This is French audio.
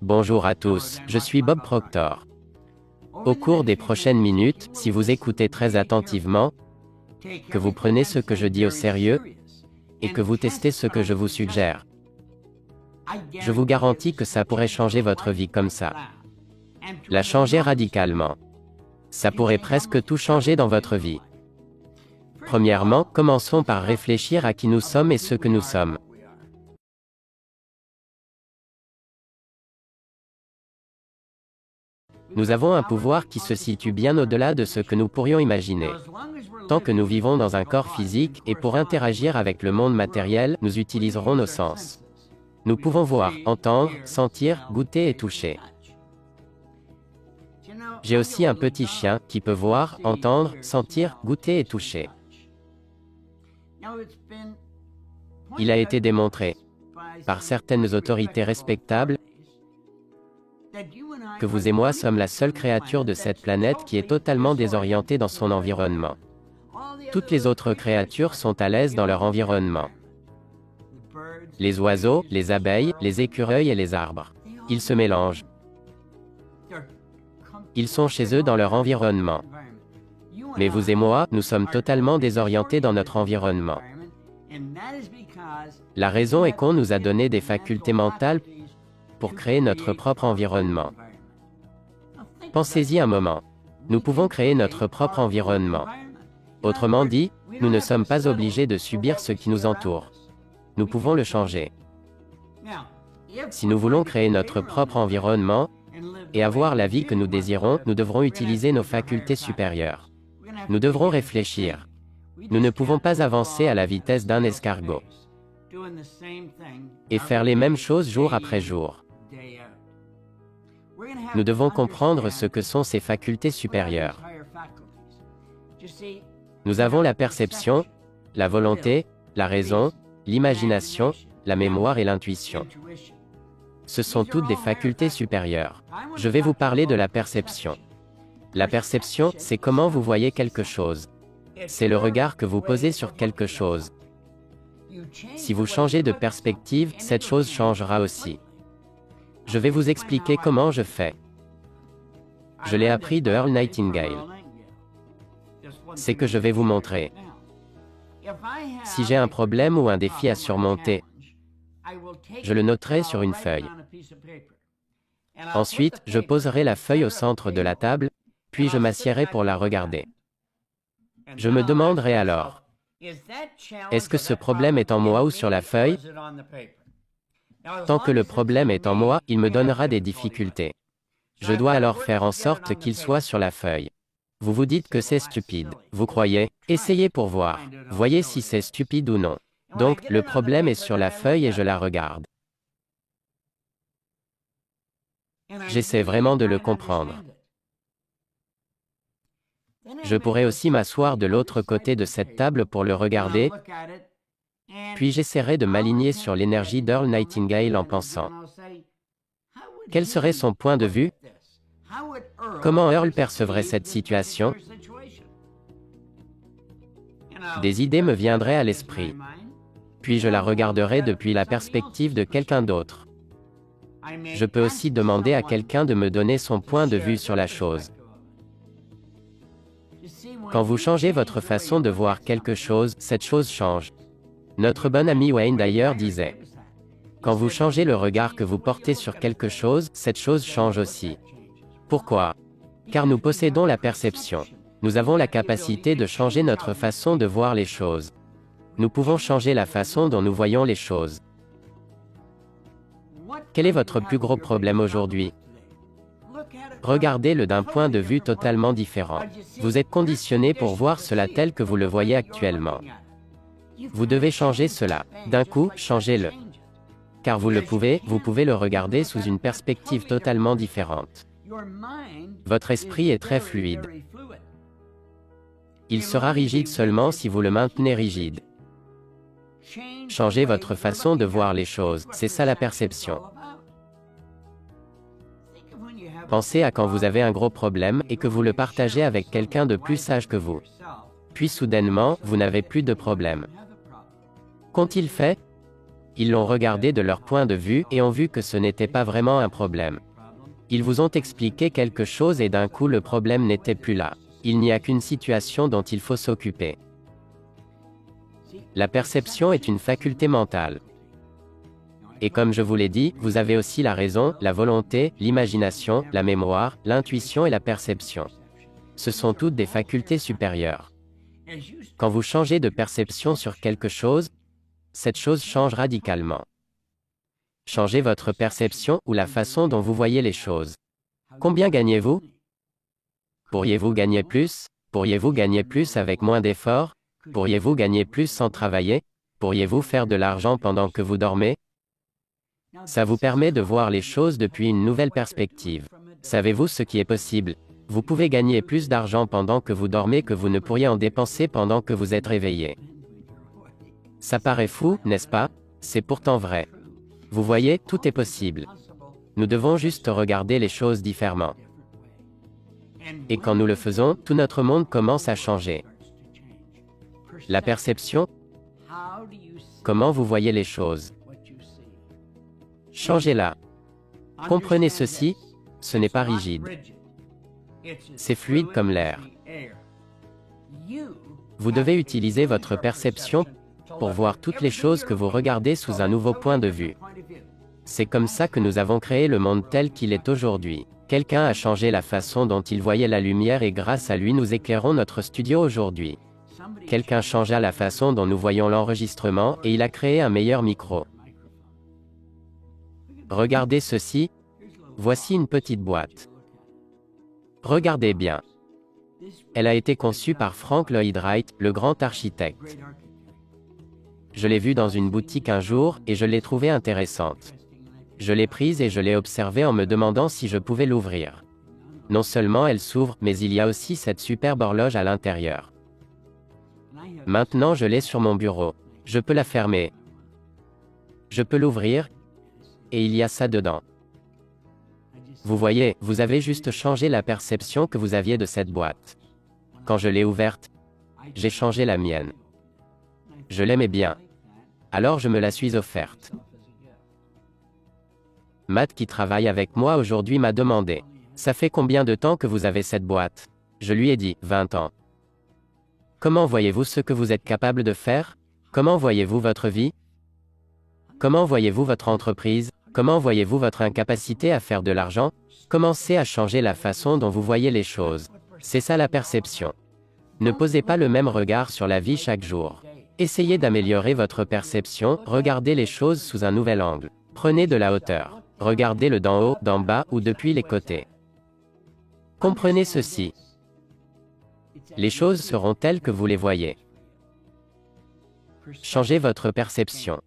Bonjour à tous, je suis Bob Proctor. Au cours des prochaines minutes, si vous écoutez très attentivement, que vous prenez ce que je dis au sérieux, et que vous testez ce que je vous suggère, je vous garantis que ça pourrait changer votre vie comme ça. La changer radicalement. Ça pourrait presque tout changer dans votre vie. Premièrement, commençons par réfléchir à qui nous sommes et ce que nous sommes. Nous avons un pouvoir qui se situe bien au-delà de ce que nous pourrions imaginer. Tant que nous vivons dans un corps physique, et pour interagir avec le monde matériel, nous utiliserons nos sens. Nous pouvons voir, entendre, sentir, goûter et toucher. J'ai aussi un petit chien qui peut voir, entendre, sentir, goûter et toucher. Il a été démontré par certaines autorités respectables que vous et moi sommes la seule créature de cette planète qui est totalement désorientée dans son environnement. Toutes les autres créatures sont à l'aise dans leur environnement. Les oiseaux, les abeilles, les écureuils et les arbres. Ils se mélangent. Ils sont chez eux dans leur environnement. Mais vous et moi, nous sommes totalement désorientés dans notre environnement. La raison est qu'on nous a donné des facultés mentales pour créer notre propre environnement. Pensez-y un moment. Nous pouvons créer notre propre environnement. Autrement dit, nous ne sommes pas obligés de subir ce qui nous entoure. Nous pouvons le changer. Si nous voulons créer notre propre environnement et avoir la vie que nous désirons, nous devrons utiliser nos facultés supérieures. Nous devrons réfléchir. Nous ne pouvons pas avancer à la vitesse d'un escargot et faire les mêmes choses jour après jour. Nous devons comprendre ce que sont ces facultés supérieures. Nous avons la perception, la volonté, la raison, l'imagination, la mémoire et l'intuition. Ce sont toutes des facultés supérieures. Je vais vous parler de la perception. La perception, c'est comment vous voyez quelque chose. C'est le regard que vous posez sur quelque chose. Si vous changez de perspective, cette chose changera aussi. Je vais vous expliquer comment je fais. Je l'ai appris de Earl Nightingale. C'est que je vais vous montrer. Si j'ai un problème ou un défi à surmonter, je le noterai sur une feuille. Ensuite, je poserai la feuille au centre de la table, puis je m'assiérai pour la regarder. Je me demanderai alors, est-ce que ce problème est en moi ou sur la feuille? Tant que le problème est en moi, il me donnera des difficultés. Je dois alors faire en sorte qu'il soit sur la feuille. Vous vous dites que c'est stupide. Vous croyez? Essayez pour voir. Voyez si c'est stupide ou non. Donc, le problème est sur la feuille et je la regarde. J'essaie vraiment de le comprendre. Je pourrais aussi m'asseoir de l'autre côté de cette table pour le regarder, puis j'essaierai de m'aligner sur l'énergie d'Earl Nightingale en pensant. Quel serait son point de vue? Comment Earl percevrait cette situation? Des idées me viendraient à l'esprit. Puis je la regarderai depuis la perspective de quelqu'un d'autre. Je peux aussi demander à quelqu'un de me donner son point de vue sur la chose. Quand vous changez votre façon de voir quelque chose, cette chose change. Notre bon ami Wayne Dyer disait, quand vous changez le regard que vous portez sur quelque chose, cette chose change aussi. Pourquoi? Car nous possédons la perception. Nous avons la capacité de changer notre façon de voir les choses. Nous pouvons changer la façon dont nous voyons les choses. Quel est votre plus gros problème aujourd'hui? Regardez-le d'un point de vue totalement différent. Vous êtes conditionné pour voir cela tel que vous le voyez actuellement. Vous devez changer cela. D'un coup, changez-le. Car vous pouvez le regarder sous une perspective totalement différente. Votre esprit est très fluide. Il sera rigide seulement si vous le maintenez rigide. Changez votre façon de voir les choses, c'est ça la perception. Pensez à quand vous avez un gros problème et que vous le partagez avec quelqu'un de plus sage que vous. Puis soudainement, vous n'avez plus de problème. Qu'ont-ils fait? Ils l'ont regardé de leur point de vue et ont vu que ce n'était pas vraiment un problème. Ils vous ont expliqué quelque chose et d'un coup le problème n'était plus là. Il n'y a qu'une situation dont il faut s'occuper. La perception est une faculté mentale. Et comme je vous l'ai dit, vous avez aussi la raison, la volonté, l'imagination, la mémoire, l'intuition et la perception. Ce sont toutes des facultés supérieures. Quand vous changez de perception sur quelque chose, cette chose change radicalement. Changez votre perception ou la façon dont vous voyez les choses. Combien gagnez-vous? Pourriez-vous gagner plus? Pourriez-vous gagner plus avec moins d'efforts? Pourriez-vous gagner plus sans travailler? Pourriez-vous faire de l'argent pendant que vous dormez? Ça vous permet de voir les choses depuis une nouvelle perspective. Savez-vous ce qui est possible? Vous pouvez gagner plus d'argent pendant que vous dormez que vous ne pourriez en dépenser pendant que vous êtes réveillé. Ça paraît fou, n'est-ce pas? C'est pourtant vrai. Vous voyez, tout est possible. Nous devons juste regarder les choses différemment. Et quand nous le faisons, tout notre monde commence à changer. La perception, comment vous voyez les choses. Changez-la. Comprenez ceci, ce n'est pas rigide. C'est fluide comme l'air. Vous devez utiliser votre perception pour voir toutes les choses que vous regardez sous un nouveau point de vue. C'est comme ça que nous avons créé le monde tel qu'il est aujourd'hui. Quelqu'un a changé la façon dont il voyait la lumière et grâce à lui nous éclairons notre studio aujourd'hui. Quelqu'un changea la façon dont nous voyons l'enregistrement et il a créé un meilleur micro. Regardez ceci. Voici une petite boîte. Regardez bien. Elle a été conçue par Frank Lloyd Wright, le grand architecte. Je l'ai vue dans une boutique un jour, et je l'ai trouvée intéressante. Je l'ai prise et je l'ai observée en me demandant si je pouvais l'ouvrir. Non seulement elle s'ouvre, mais il y a aussi cette superbe horloge à l'intérieur. Maintenant je l'ai sur mon bureau. Je peux la fermer. Je peux l'ouvrir, et il y a ça dedans. Vous voyez, vous avez juste changé la perception que vous aviez de cette boîte. Quand je l'ai ouverte, j'ai changé la mienne. Je l'aimais bien. Alors je me la suis offerte. Matt qui travaille avec moi aujourd'hui m'a demandé « Ça fait combien de temps que vous avez cette boîte ?» Je lui ai dit « 20 ans. » Comment voyez-vous ce que vous êtes capable de faire? Comment voyez-vous votre vie? Comment voyez-vous votre entreprise? Comment voyez-vous votre incapacité à faire de l'argent? Commencez à changer la façon dont vous voyez les choses. C'est ça la perception. Ne posez pas le même regard sur la vie chaque jour. Essayez d'améliorer votre perception, regardez les choses sous un nouvel angle. Prenez de la hauteur. Regardez-le d'en haut, d'en bas ou depuis les côtés. Comprenez ceci. Les choses seront telles que vous les voyez. Changez votre perception.